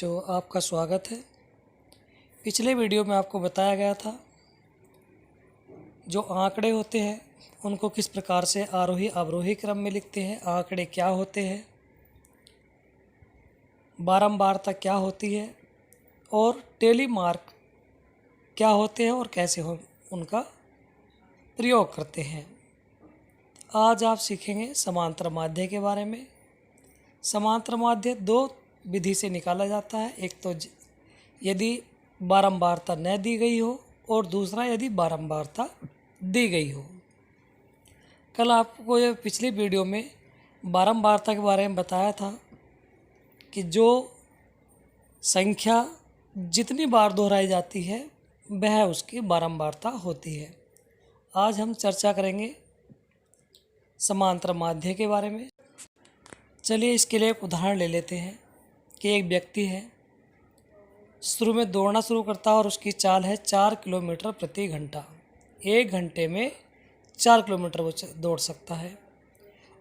बच्चों, आपका स्वागत है। पिछले वीडियो में आपको बताया गया था जो आंकड़े होते हैं उनको किस प्रकार से आरोही अवरोही क्रम में लिखते हैं, आंकड़े क्या होते हैं, बारंबारता क्या होती है और टेली मार्क क्या होते हैं और कैसे हम उनका प्रयोग करते हैं। आज आप सीखेंगे समांतर माध्य के बारे में। समांतर माध्य दो विधि से निकाला जाता है, एक तो यदि बारंबारता न दी गई हो और दूसरा यदि बारंबारता दी गई हो। कल आपको ये पिछली वीडियो में बारंबारता के बारे में बताया था कि जो संख्या जितनी बार दोहराई जाती है वह उसकी बारंबारता होती है। आज हम चर्चा करेंगे समांतर माध्य के बारे में। चलिए इसके लिए एक उदाहरण ले लेते हैं कि एक व्यक्ति है, शुरू में दौड़ना शुरू करता है और उसकी चाल है 4 किलोमीटर प्रति घंटा। 1 घंटे में 4 किलोमीटर वो दौड़ सकता है।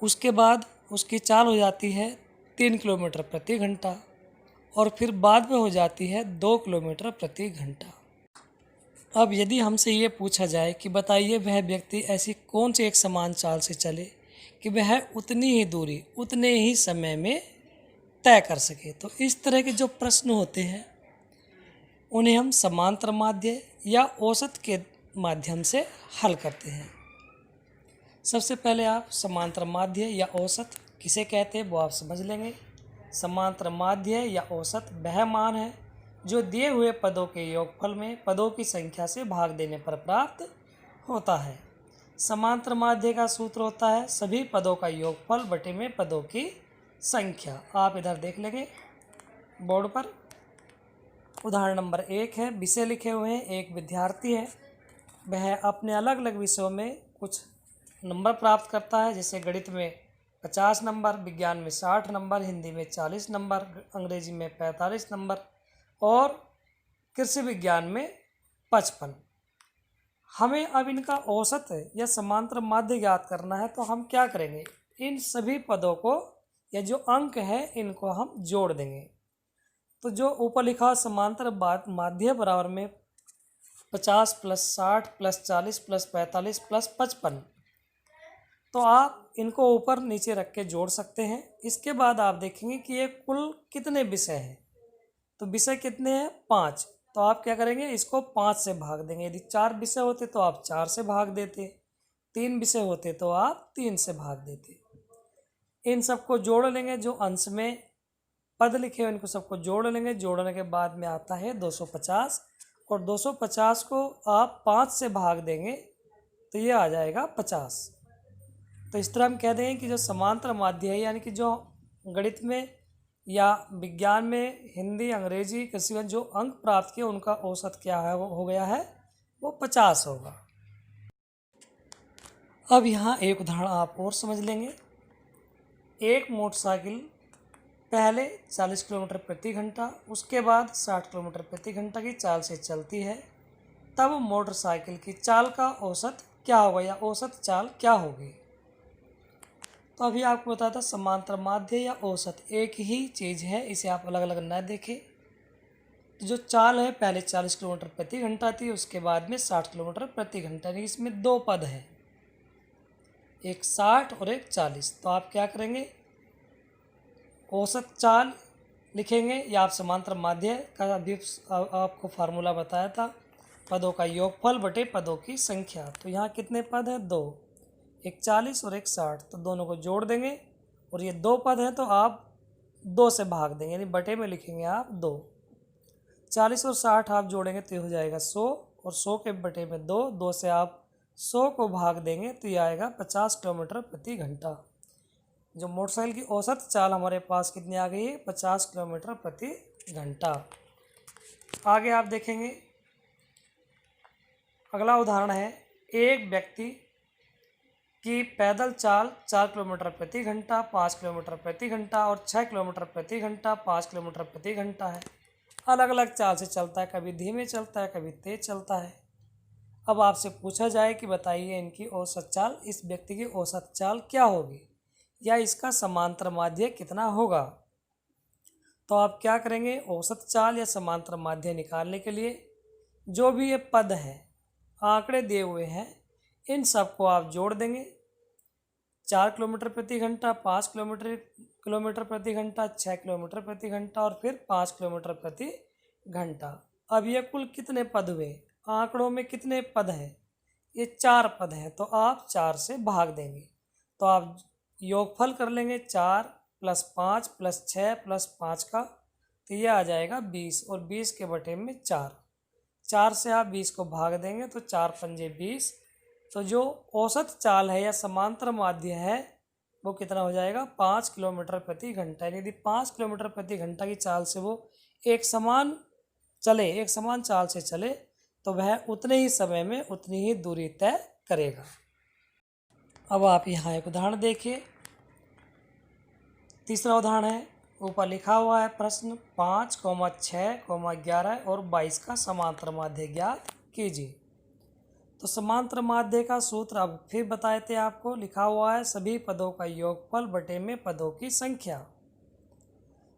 उसके बाद उसकी चाल हो जाती है 3 किलोमीटर प्रति घंटा और फिर बाद में हो जाती है 2 किलोमीटर प्रति घंटा। अब यदि हमसे ये पूछा जाए कि बताइए वह व्यक्ति ऐसी कौन सी एक समान चाल से चले कि वह उतनी ही दूरी उतने ही समय में तय कर सके, तो इस तरह के जो प्रश्न होते हैं उन्हें हम समांतर माध्य या औसत के माध्यम से हल करते हैं। सबसे पहले आप समांतर माध्य या औसत किसे कहते हैं वो आप समझ लेंगे। समांतर माध्य या औसत वह मान है जो दिए हुए पदों के योगफल में पदों की संख्या से भाग देने पर प्राप्त होता है। समांतर माध्य का सूत्र होता है सभी पदों का योगफल बटे में पदों की संख्या। आप इधर देख लेंगे बोर्ड पर। उदाहरण नंबर 1 है, विषय लिखे हुए हैं। एक विद्यार्थी है, वह अपने अलग अलग विषयों में कुछ नंबर प्राप्त करता है, जैसे गणित में 50 नंबर, विज्ञान में 60 नंबर, हिंदी में 40 नंबर, अंग्रेजी में 45 नंबर और कृषि विज्ञान में 55। हमें अब इनका औसत या समांतर माध्य ज्ञात करना है, तो हम क्या करेंगे, इन सभी पदों को या जो अंक है इनको हम जोड़ देंगे। तो जो ऊपर लिखा समांतर माध्य बराबर में 50 + 60 + 40 + 45 + 55, तो आप इनको ऊपर नीचे रख के जोड़ सकते हैं। इसके बाद आप देखेंगे कि ये कुल कितने विषय हैं। तो विषय कितने हैं, 5। तो आप क्या करेंगे, इसको 5 से भाग देंगे। यदि 4 विषय होते तो आप 4 से भाग देते, 3 विषय होते तो आप 3 से भाग देते। इन सबको जोड़ लेंगे, जो अंश में पद लिखे हुए इनको सबको जोड़ लेंगे। जोड़ने के बाद में आता है 250 और 250 को आप 5 से भाग देंगे तो ये आ जाएगा 50। तो इस तरह हम कह देंगे कि जो समांतर माध्य है, यानी कि जो गणित में या विज्ञान में हिंदी, अंग्रेजी, कृषि में जो अंक प्राप्त किए उनका औसत क्या है, वो हो गया है वो 50 होगा। अब यहाँ एक उदाहरण आप और समझ लेंगे। एक मोटरसाइकिल पहले 40 किलोमीटर प्रति घंटा, उसके बाद 60 किलोमीटर प्रति घंटा की चाल से चलती है, तब मोटरसाइकिल की चाल का औसत क्या होगा या औसत चाल क्या होगी। तो अभी आपको बताया था समांतर माध्य या औसत एक ही चीज़ है, इसे आप अलग अलग ना देखें। तो जो चाल है पहले 40 किलोमीटर प्रति घंटा थी, उसके बाद में 60 किलोमीटर प्रति घंटा, यानी इसमें 2 पद हैं, एक 60 और एक 40। तो आप क्या करेंगे, औसत चाल लिखेंगे या आप समांतर माध्य का अभी आपको फार्मूला बताया था, पदों का योगफल बटे पदों की संख्या। तो यहाँ कितने पद हैं, 2, एक 40 और एक 60। तो दोनों को जोड़ देंगे और ये 2 पद हैं तो आप 2 से भाग देंगे, यानी बटे में लिखेंगे आप 2। 40 और 60 आप जोड़ेंगे तो ये हो जाएगा 100 और 100 के बटे में 2, 2 से आप 100 को भाग देंगे तो ये आएगा 50 किलोमीटर प्रति घंटा। जो मोटरसाइकिल की औसत चाल हमारे पास कितनी आ गई है, 50 किलोमीटर प्रति घंटा। आगे आप देखेंगे अगला उदाहरण है, एक व्यक्ति की पैदल चाल 4 किलोमीटर प्रति घंटा, 5 किलोमीटर प्रति घंटा और 6 किलोमीटर प्रति घंटा, 5 किलोमीटर प्रति घंटा है। अलग अलग चाल से चलता है, कभी धीमे चलता है, कभी तेज चलता है। अब आपसे पूछा जाए कि बताइए इनकी औसत चाल, इस व्यक्ति की औसत चाल क्या होगी या इसका समांतर माध्य कितना होगा। तो तो आप क्या करेंगे, औसत चाल या समांतर माध्य निकालने के लिए जो भी ये पद है, आंकड़े दिए हुए हैं, इन सबको आप जोड़ देंगे। 4 किलोमीटर प्रति घंटा, 5 किलोमीटर प्रति घंटा, 6 किलोमीटर प्रति घंटा और फिर 5 किलोमीटर प्रति घंटा। अब ये कुल कितने पद हुए, आंकड़ों में कितने पद हैं, ये 4 पद हैं, तो आप 4 से भाग देंगे। तो आप योगफल कर लेंगे 4 + 5 + 6 + 5 का, तो ये आ जाएगा 20 और 20 के बटे में 4। 4 से आप 20 को भाग देंगे तो 4 पंजे 20। तो जो औसत चाल है या समांतर माध्य है वो कितना हो जाएगा, 5 किलोमीटर प्रति घंटा। यदि 5 किलोमीटर प्रति घंटा की चाल से वो एक समान चाल से चले तो वह उतने ही समय में उतनी ही दूरी तय करेगा। अब आप यहाँ एक उदाहरण देखिए। तीसरा उदाहरण है, ऊपर लिखा हुआ है प्रश्न 5, 6, 11 और 22 का समांतर माध्य ज्ञात कीजिए। तो समांतर माध्य का सूत्र अब फिर बताए थे आपको, लिखा हुआ है सभी पदों का योगफल बटे में पदों की संख्या।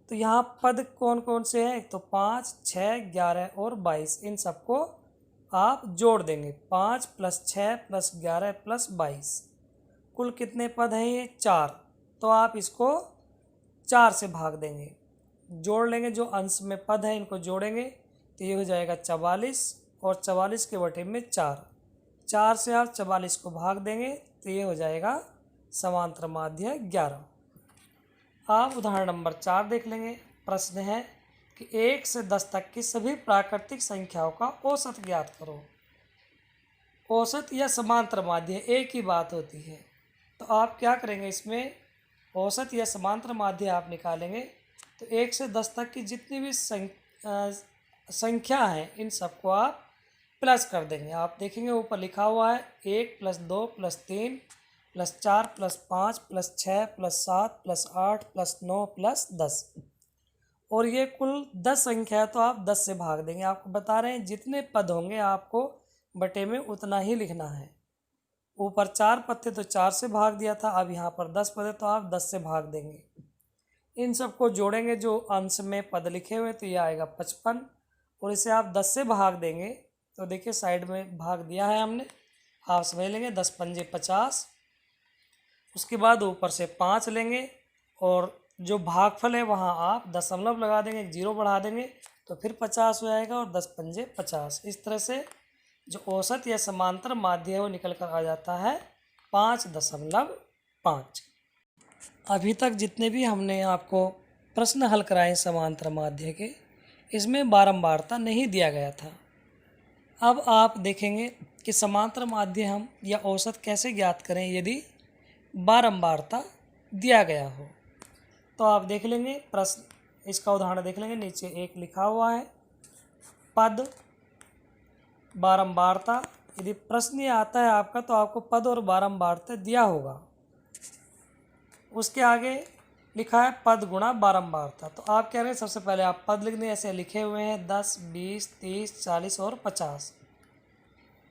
तो यहाँ पद कौन कौन से हैं, एक तो 5, 6, 11 और 22, इन सबको आप जोड़ देंगे। 5 + 6 + 11 + 22, कुल कितने पद हैं ये, 4। तो आप इसको 4 से भाग देंगे, जोड़ लेंगे, जो अंश में पद है इनको जोड़ेंगे तो ये हो जाएगा 44 और 44 के बटे में 4। 4 से आप 44 को भाग देंगे तो ये हो जाएगा समांतर माध्य 11। आप उदाहरण नंबर 4 देख लेंगे। प्रश्न है कि 1 से 10 तक की सभी प्राकृतिक संख्याओं का औसत ज्ञात करो। औसत या समांतर माध्य एक ही बात होती है। तो आप क्या करेंगे, इसमें औसत या समांतर माध्य आप निकालेंगे तो 1 से 10 तक की जितनी भी संख्या है इन सबको आप प्लस कर देंगे। आप देखेंगे ऊपर लिखा हुआ है 1 + 2 + 3 + 4 + 5 + 6 + 7 + 8 + 9 + 10, और ये कुल 10 संख्या है तो आप 10 से भाग देंगे। आपको बता रहे हैं जितने पद होंगे आपको बटे में उतना ही लिखना है। ऊपर 4 पद थे तो 4 से भाग दिया था, अब यहाँ पर 10 पद है तो आप 10 से भाग देंगे। इन सबको जोड़ेंगे जो अंश में पद लिखे हुए, तो ये आएगा 55 और इसे आप 10 से भाग देंगे तो देखिए साइड में भाग दिया है हमने, आप समझ लेंगे 10 पंजे 50। उसके बाद ऊपर से 5 लेंगे और जो भागफल है वहाँ आप दशमलव लगा देंगे, 0 बढ़ा देंगे तो फिर 50 हो जाएगा और 10 पंजे 50। इस तरह से जो औसत या समांतर माध्य है वो निकल कर आ जाता है 5.5। अभी तक जितने भी हमने आपको प्रश्न हल कराए समांतर माध्य के, इसमें बारंबारता नहीं दिया गया था। अब आप देखेंगे कि समांतर माध्य हम या औसत कैसे ज्ञात करें यदि बारंबारता दिया गया हो। तो आप देख लेंगे प्रश्न, इसका उदाहरण देख लेंगे। नीचे एक लिखा हुआ है पद बारंबारता। यदि प्रश्न ये आता है आपका तो आपको पद और बारंबारता दिया होगा, उसके आगे लिखा है पद गुणा बारंबारता। तो आप कह रहे हैं सबसे पहले आप पद लिख दें, ऐसे लिखे हुए हैं 10, 20, 30, 40 और 50।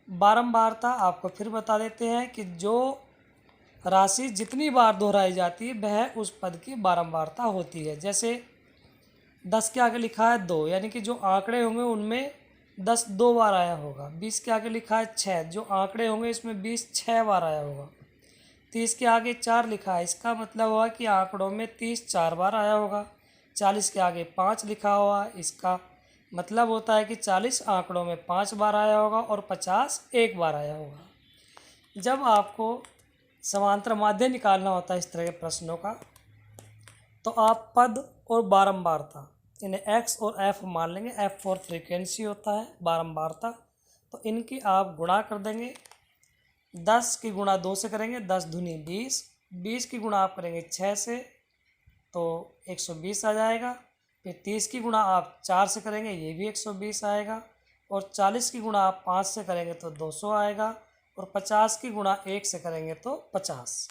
बारंबारता आपको फिर बता देते हैं कि जो राशि जितनी बार दोहराई जाती है वह उस पद की बारंबारता होती है। जैसे 10 के आगे लिखा है 2, यानी कि जो आंकड़े होंगे उनमें 10 2 बार आया होगा। 20 के आगे लिखा है 6, जो आंकड़े होंगे इसमें 20 6 बार आया होगा। 30 के आगे 4 लिखा है, इसका मतलब हुआ कि आंकड़ों में 30 4 बार आया होगा। 40 के आगे 5 लिखा हुआ, इसका मतलब होता है कि 40 आंकड़ों में 5 बार आया होगा और 50 1 बार आया होगा। जब आपको समांतर माध्य निकालना होता है इस तरह के प्रश्नों का, तो आप पद और बारंबारता इन्हें x और f मान लेंगे। f फॉर फ्रीक्वेंसी होता है, बारंबारता, तो इनकी आप गुणा कर देंगे। 10 की गुणा 2 से करेंगे, 10 दूनी 20, 20 की गुणा आप करेंगे 6 से तो 120 आ जाएगा। फिर 30 की गुणा आप 4 से करेंगे, ये भी 120 आएगा। और 40 की गुणा आप 5 से करेंगे तो 200 आएगा। और 50 की गुणा 1 से करेंगे तो 50।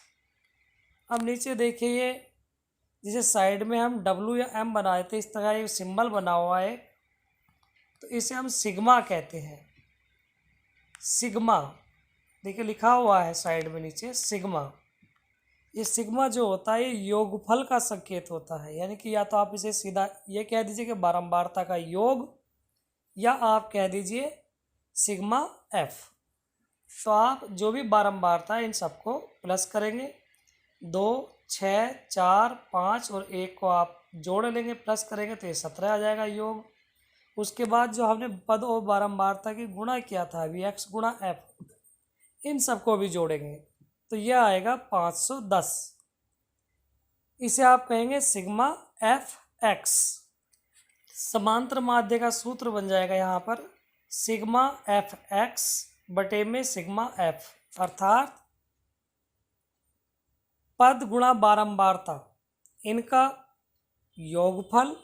अब नीचे देखिए, ये जिसे साइड में हम W या M बनाए थे, इस तरह एक सिंबल बना हुआ है, तो इसे हम सिग्मा कहते हैं। सिग्मा देखिए लिखा हुआ है साइड में नीचे सिग्मा, ये सिग्मा जो होता है ये योगफल का संकेत होता है, यानी कि या तो आप इसे सीधा ये कह दीजिए कि बारंबारता का योग, या आप कह दीजिए सिग्मा एफ। तो आप जो भी बारंबारता है इन सबको प्लस करेंगे, 2, 6, 4, 5 और 1 को आप जोड़ लेंगे, प्लस करेंगे तो ये 17 आ जाएगा योग। उसके बाद जो हमने पद और बारंबारता की गुणा किया था अभी x गुणा एफ, इन सबको भी जोड़ेंगे तो यह आएगा 510। इसे आप कहेंगे सिग्मा एफ एक्स। समांतर माध्य का सूत्र बन जाएगा यहाँ पर सिग्मा एफ एक्स बटे में सिग्मा एफ, अर्थात पद गुणा बारंबारता इनका योगफल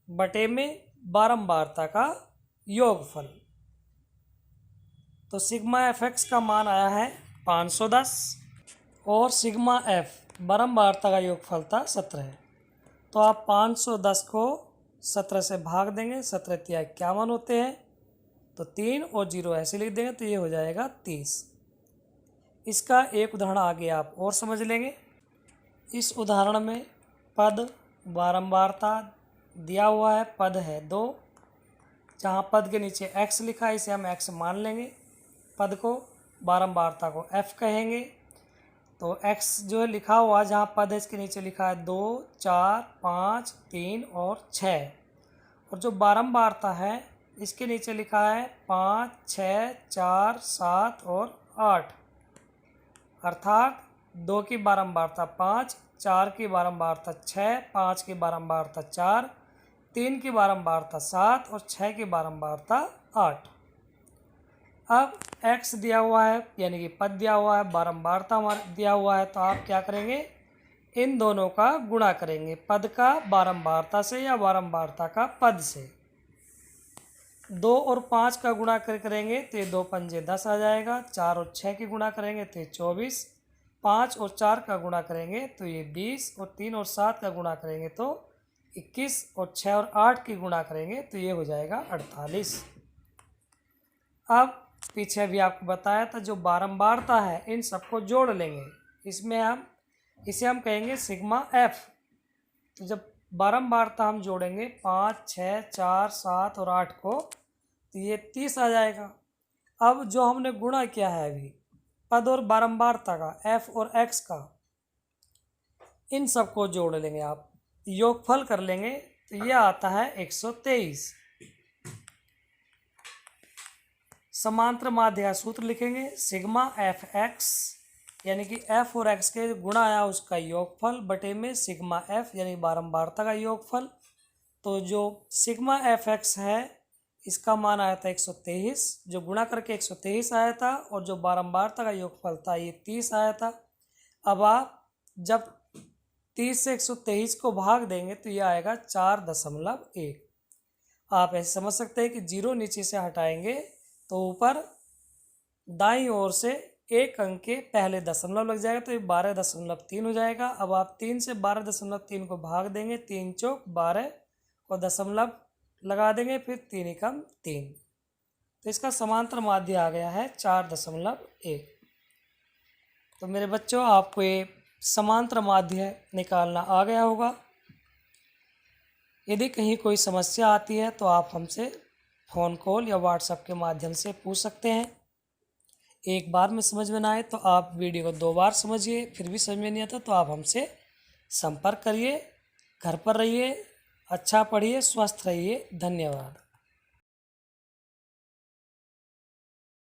बटे में बारंबारता का योगफल। तो सिग्मा एफ एक्स का मान आया है 510 और सिग्मा एफ बारंबारता का योगफल था 17। तो आप 510 को 17 से भाग देंगे, 17 तिया 51 होते हैं, तो 3 और 0 ऐसे लिख देंगे तो ये हो जाएगा 30। इसका एक उदाहरण आगे आप और समझ लेंगे। इस उदाहरण में पद बारंबारता दिया हुआ है, पद है 2, जहाँ पद के नीचे x लिखा है इसे हम x मान लेंगे, पद को बारंबारता को f कहेंगे। तो x जो है लिखा हुआ जहाँ पद है इसके नीचे लिखा है 2, 4, 5, 3 और 6, और जो बारंबारता है इसके नीचे लिखा है 5, 6, 4, 7 और 8, अर्थात 2 की बारंबारता 5, 4 की बारंबारता 6, 5 की बारंबारता 4, 3 की बारंबारता 7 और 6 की बारंबारता 8। अब x दिया हुआ है यानी कि पद दिया हुआ है, बारंबारता हमारा दिया हुआ है, तो आप क्या करेंगे इन दोनों का गुणा करेंगे, पद का बारंबारता से या बारंबारता का पद से। 2 और 5 का गुणा करेंगे तो ये 2 पंजे 10 आ जाएगा, 4 और 6 की गुणा करेंगे तो ये 24, 5 और 4 का गुणा करेंगे तो ये 20, और 3 और 7 का गुणा करेंगे तो 21, और 6 और 8 की गुणा करेंगे तो ये हो जाएगा 48। अब पीछे भी आपको बताया था जो बारंबारता है इन सबको जोड़ लेंगे, इसमें इसे हम कहेंगे सिग्मा एफ। तो जब बारंबारता हम जोड़ेंगे 5, 6, 4, 7 और 8 को तो ये 30 आ जाएगा। अब जो हमने गुणा किया है अभी पद और बारंबारता का एफ और एक्स का, इन सबको जोड़ लेंगे, आप योगफल कर लेंगे तो ये आता है 123। समांतर माध्य का सूत्र लिखेंगे सिग्मा एफ एक्स, यानी कि एफ और एक्स के गुणा आया उसका योगफल बटे में सिग्मा एफ यानी बारंबारता का योगफल। तो जो सिग्मा एफ एक्स है इसका मान आया था 123, जो गुणा करके 123 आया था, और जो बारंबारता का योगफल था ये 30 आया था। अब आप जब 30 से 123 को भाग देंगे तो ये आएगा 4.1। आप ऐसे समझ सकते हैं कि 0 नीचे से हटाएंगे तो ऊपर दाईं ओर से एक अंक के पहले दशमलव लग जाएगा तो ये 12.3 हो जाएगा। अब आप 3 से 12.3 को भाग देंगे, 3 चौक 12 और दशमलव लगा देंगे, फिर 3 एकम 3, तो इसका समांतर माध्य आ गया है 4.1। तो मेरे बच्चों आपको ये समांतर माध्य निकालना आ गया होगा। यदि कहीं कोई समस्या आती है तो आप हमसे फ़ोन कॉल या व्हाट्सएप के माध्यम से पूछ सकते हैं। एक बार में समझ में ना आए तो आप वीडियो को 2 बार समझिए, फिर भी समझ में नहीं आता तो आप हमसे संपर्क करिए। घर पर रहिए, अच्छा पढ़िए, स्वस्थ रहिए। धन्यवाद।